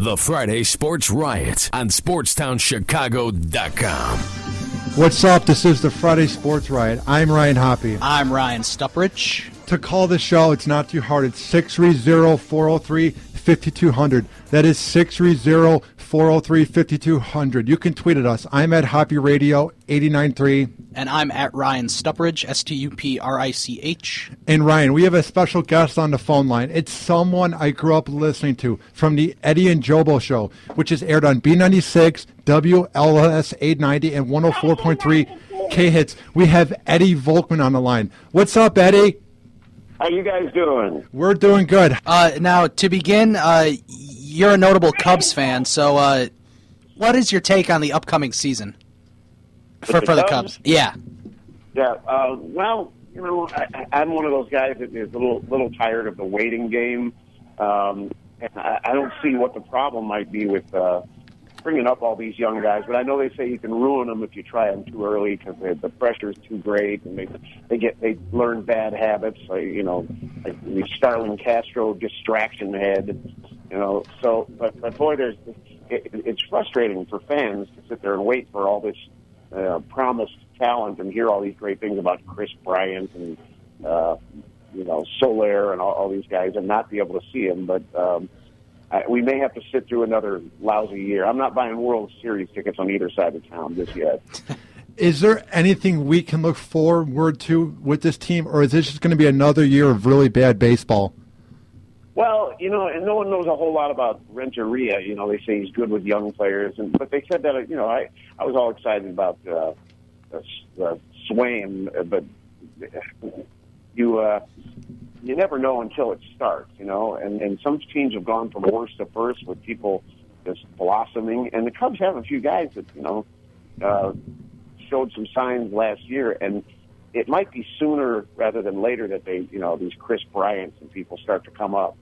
The Friday Sports Riot on SportstownChicago.com. What's up? This is the Friday Sports Riot. I'm Ryan Hoppy. I'm Ryan Stuprich. To call the show, it's not too hard. It's 630-403-5200. That is 630-403-5200. You can tweet at us. I'm at Hoppy Radio 893. And I'm at Ryan Stuprich, Stuprich. And Ryan, we have a special guest on the phone line. It's someone I grew up listening to from the Eddie and Jobo show, which is aired on B96, WLS 890, and 104.3 K-Hits. We have Eddie Volkman on the line. What's up, Eddie? How you guys doing? We're doing good. Now, to begin, you're a notable Cubs fan, so what is your take on the upcoming season for the Cubs? Yeah. Yeah. Well, you know, I'm one of those guys that is a little tired of the waiting game, and I don't see what the problem might be with bringing up all these young guys. But I know they say you can ruin them if you try them too early because the pressure is too great, and they learn bad habits. Like the Starlin Castro distraction head. So but boy, it's frustrating for fans to sit there and wait for all this promised talent and hear all these great things about Chris Bryant and Soler and all these guys and not be able to see them. But we may have to sit through another lousy year. I'm not buying World Series tickets on either side of town just yet. Is there anything we can look forward to with this team, or is this just going to be another year of really bad baseball? Well, and no one knows a whole lot about Renteria. They say he's good with young players, but they said that. I was all excited about Swain, but you never know until it starts. And some teams have gone from worst to first with people just blossoming, and the Cubs have a few guys that showed some signs last year, and it might be sooner rather than later that they, these Chris Bryants and people start to come up.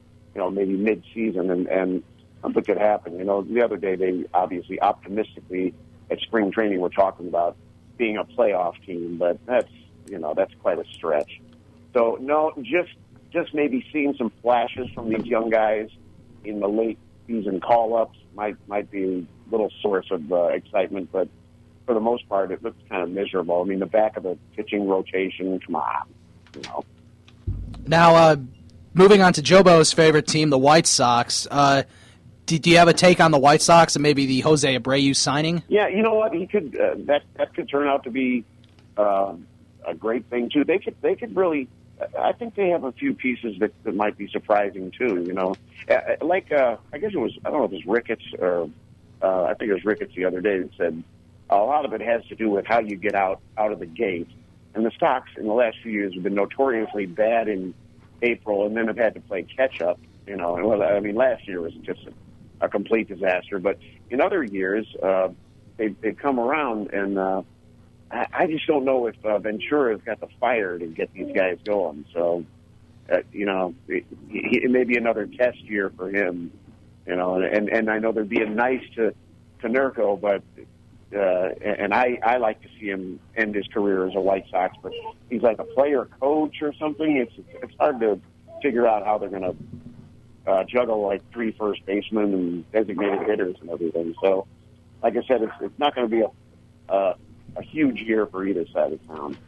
Maybe mid-season, and something could happen. The other day they obviously optimistically at spring training were talking about being a playoff team, but that's quite a stretch. So no, just maybe seeing some flashes from these young guys in the late season call-ups might be a little source of excitement, but for the most part it looks kind of miserable. I mean, the back of the pitching rotation, come on, Now, moving on to Jobo's favorite team, the White Sox. Do you have a take on the White Sox and maybe the Jose Abreu signing? Yeah, you know what? He could that could turn out to be a great thing too. They could really. I think they have a few pieces that might be surprising too. I guess it was. I don't know if it was Ricketts or I think it was Ricketts the other day that said a lot of it has to do with how you get out of the gate. And the Sox in the last few years have been notoriously bad in April, and then have had to play catch up. Last year was just a complete disaster. But in other years, they've come around, and I just don't know if Ventura's got the fire to get these guys going. So, it may be another test year for him. And I know they're being nice to Nurko, but. And I like to see him end his career as a White Sox, but he's like a player coach or something. It's hard to figure out how they're going to juggle like 3 first basemen and designated hitters and everything. So, like I said, it's not going to be a huge year for either side of town.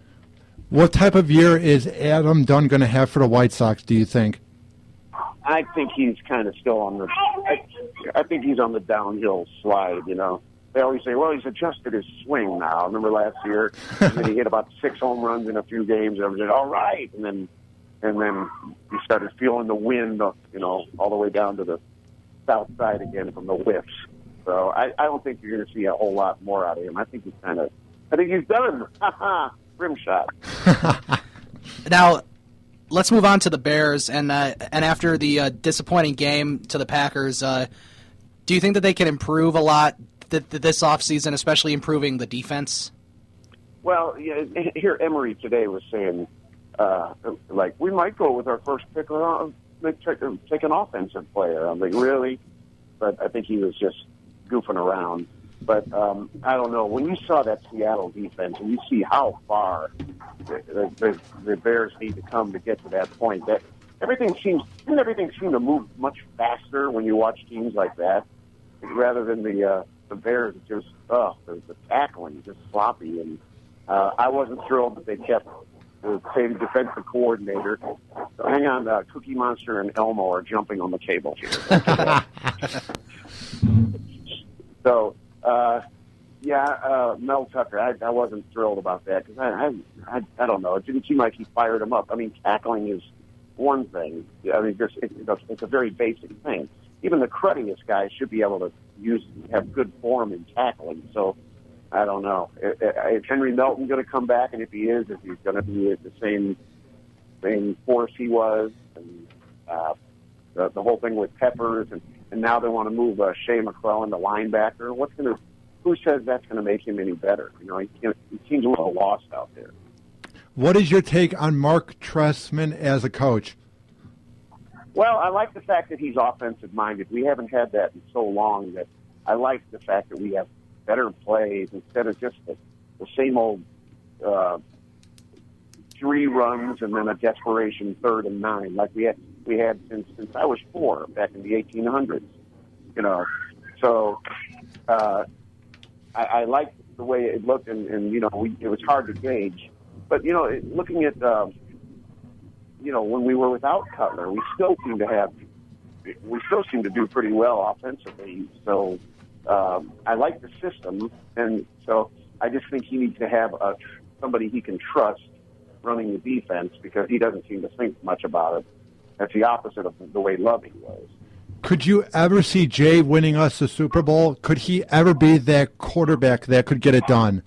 What type of year is Adam Dunn going to have for the White Sox, do you think? I think he's kind of still on the. I think he's on the downhill slide. They always say, well, he's adjusted his swing now. I remember last year, he hit about 6 home runs in a few games. And I was like, all right. And then he started feeling the wind, all the way down to the south side again from the whiffs. So I don't think you're going to see a whole lot more out of him. I think he's done. Rim shot. Now, let's move on to the Bears. And after the disappointing game to the Packers, do you think that they can improve a lot this offseason, especially improving the defense? Well, yeah, here Emery today was saying, we might go with our first pick or take an offensive player. I'm like, really? But I think he was just goofing around. But I don't know. When you saw that Seattle defense and you see how far the Bears need to come to get to that point, that everything seems to move much faster when you watch teams like that. rather than the Bears. Just the tackling just sloppy, and I wasn't thrilled that they kept the same defensive coordinator. So hang on, Cookie Monster and Elmo are jumping on the table here. So, Mel Tucker, I wasn't thrilled about that because I don't know. It didn't seem like he fired him up. I mean, tackling is one thing. I mean, it's a very basic thing. Even the cruddiest guys should be able to have good form in tackling. So, I don't know. Is Henry Melton going to come back? And if he is he's going to be the same force he was? And the whole thing with Peppers, and now they want to move Shea McClellan to linebacker. Who says that's going to make him any better? You know, he seems a little lost out there. What is your take on Mark Trestman as a coach? Well, I like the fact that he's offensive-minded. We haven't had that in so long that I like the fact that we have better plays instead of just the same old 3 runs and then a desperation 3rd and 9 like we had since I was 4 back in the 1800s. You know, so I liked the way it looked, and you know, it was hard to gauge. But you know, looking at you know, when we were without Cutler, we still seem to do pretty well offensively. So I like the system, and so I just think he needs to have somebody he can trust running the defense because he doesn't seem to think much about it. That's the opposite of the way Lovey was. Could you ever see Jay winning us the Super Bowl? Could he ever be that quarterback that could get it done?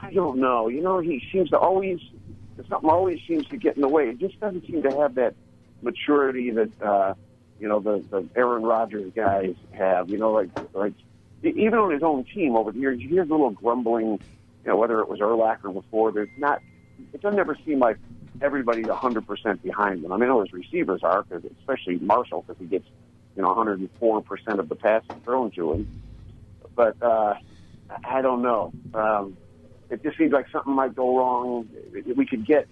I don't know. You know, he seems to something always seems to get in the way. It just doesn't seem to have that maturity that you know, the Aaron Rodgers guys have. You know, like even on his own team over the years, you hear a little grumbling. You know, whether it was Urlacher before, it doesn't ever seem like everybody's 100% behind him. I mean, I know his receivers are, especially Marshall, because he gets 104% of the passes thrown to him. But I don't know. It just seems like something might go wrong. We could get,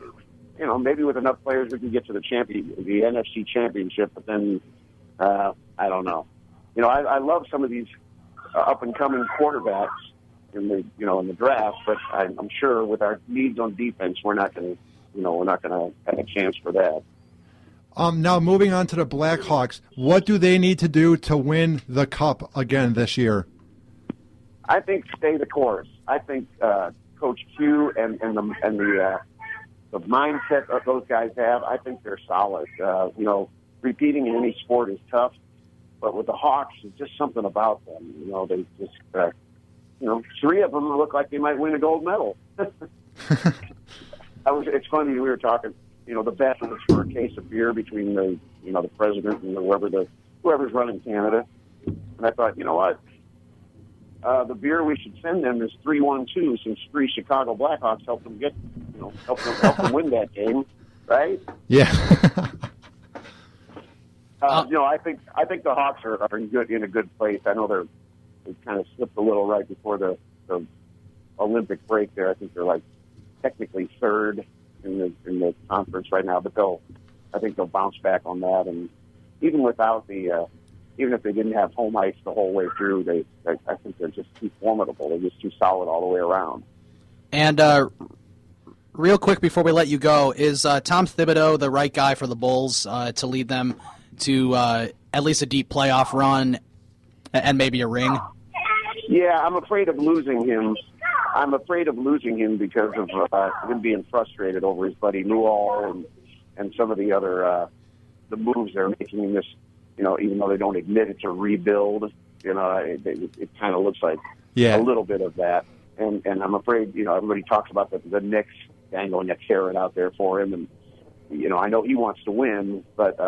maybe with enough players, we could get to the NFC Championship. But then I don't know. I love some of these up and coming quarterbacks in the draft, but I'm sure with our needs on defense, we're not going to have a chance for that. Now, moving on to the Blackhawks, what do they need to do to win the Cup again this year? I think stay the course. I think Coach Q and the mindset that those guys have, I think they're solid. Repeating in any sport is tough, but with the Hawks, it's just something about them. They just, 3 of them look like they might win a gold medal. It's funny, we were talking. The bet was for a case of beer between the president and whoever's running Canada. And I thought, you know what? The beer we should send them is 3-1-2, since 3 Chicago Blackhawks helped them help them win that game, right? Yeah. I think the Hawks are in a good place. I know they kind of slipped a little right before the Olympic break there. I think they're technically 3rd in the conference right now, but I think they'll bounce back on that. And even without even if they didn't have home ice the whole way through, I think they're just too formidable. They're just too solid all the way around. And real quick before we let you go, is Tom Thibodeau the right guy for the Bulls to lead them to at least a deep playoff run and maybe a ring? Yeah, I'm afraid of losing him. Because of him being frustrated over his buddy Newell and some of the other the moves they're making in this. Even though they don't admit it's a rebuild, it kind of looks like a little bit of that. And I'm afraid, everybody talks about the Knicks dangling a carrot out there for him, and I know he wants to win, but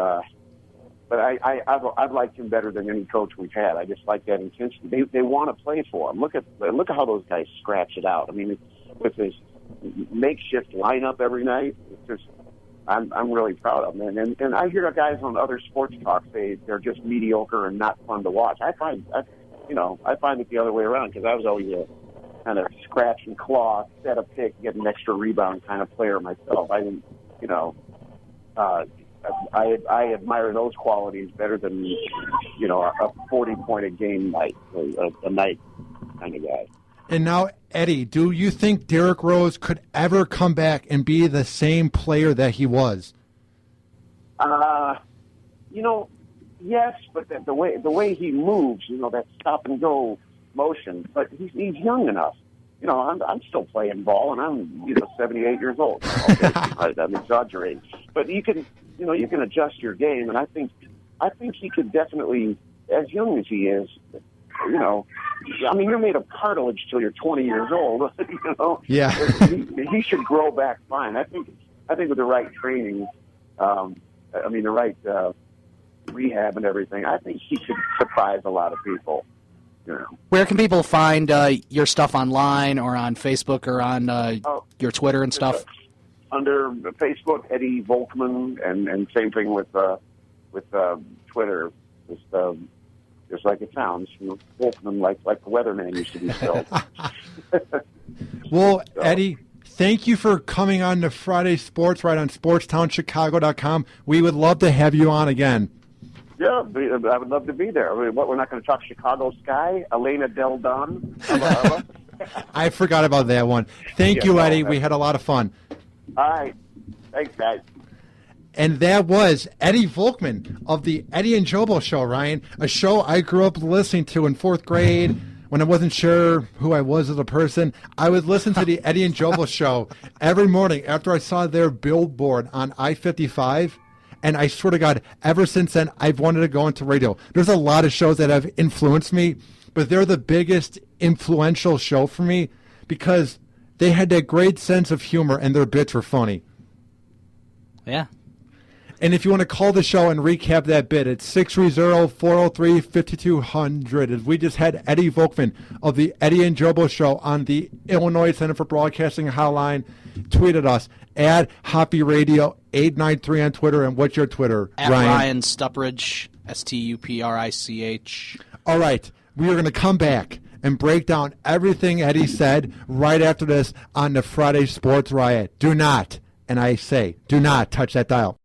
I've liked him better than any coach we've had. I just like that intensity. They want to play for him. Look at how those guys scratch it out. I mean, with his makeshift lineup every night, it's just I'm really proud of them. And I hear guys on other sports talk say they're just mediocre and not fun to watch. I find it the other way around, because I was always a kind of scratch and claw, set a pick, get an extra rebound kind of player myself. I didn't, I admire those qualities better than, you know, a 40-point a game night, a night kind of guy. And now, Eddie, do you think Derrick Rose could ever come back and be the same player that he was? You know, yes, but the way he moves, you know, that stop and go motion. But he's young enough. You know, I'm still playing ball, and I'm 78 years old. Okay, I'm exaggerating, but you can adjust your game, and I think he could definitely, as young as he is, you know. I mean, you're made of cartilage till you're 20 years old. You know, yeah. He should grow back fine. I think with the right training, the right rehab and everything, I think he could surprise a lot of people. You know. Where can people find your stuff online or on Facebook or on your Twitter and stuff? Under Facebook, Eddie Volkman, and same thing with Twitter. Just like it sounds, you know, Volkman, like the weatherman used to be spelled. Well, Eddie, thank you for coming on to Friday Sports Riot on SportsTownChicago.com. We would love to have you on again. Yeah, I would love to be there. I mean, we're not going to talk Chicago Sky, Elena Del Don. I forgot about that one. Thank you, Eddie. We had a lot of fun. All right. Thanks, guys. And that was Eddie Volkman of the Eddie and Jobo Show, Ryan, a show I grew up listening to in 4th grade when I wasn't sure who I was as a person. I would listen to the Eddie and Jobo Show every morning after I saw their billboard on I-55. And I swear to God, ever since then, I've wanted to go into radio. There's a lot of shows that have influenced me, but they're the biggest influential show for me because they had that great sense of humor and their bits were funny. Yeah. And if you want to call the show and recap that bit, it's 630-403-5200. We just had Eddie Volkman of the Eddie and Jobo Show on the Illinois Center for Broadcasting hotline. Tweeted us at Hoppy Radio 893 on Twitter. And what's your Twitter, at Ryan? Ryan Stuprich, Stuprich. All right, we are going to come back and break down everything Eddie said right after this on the Friday Sports Riot. Do not, and I say, do not touch that dial.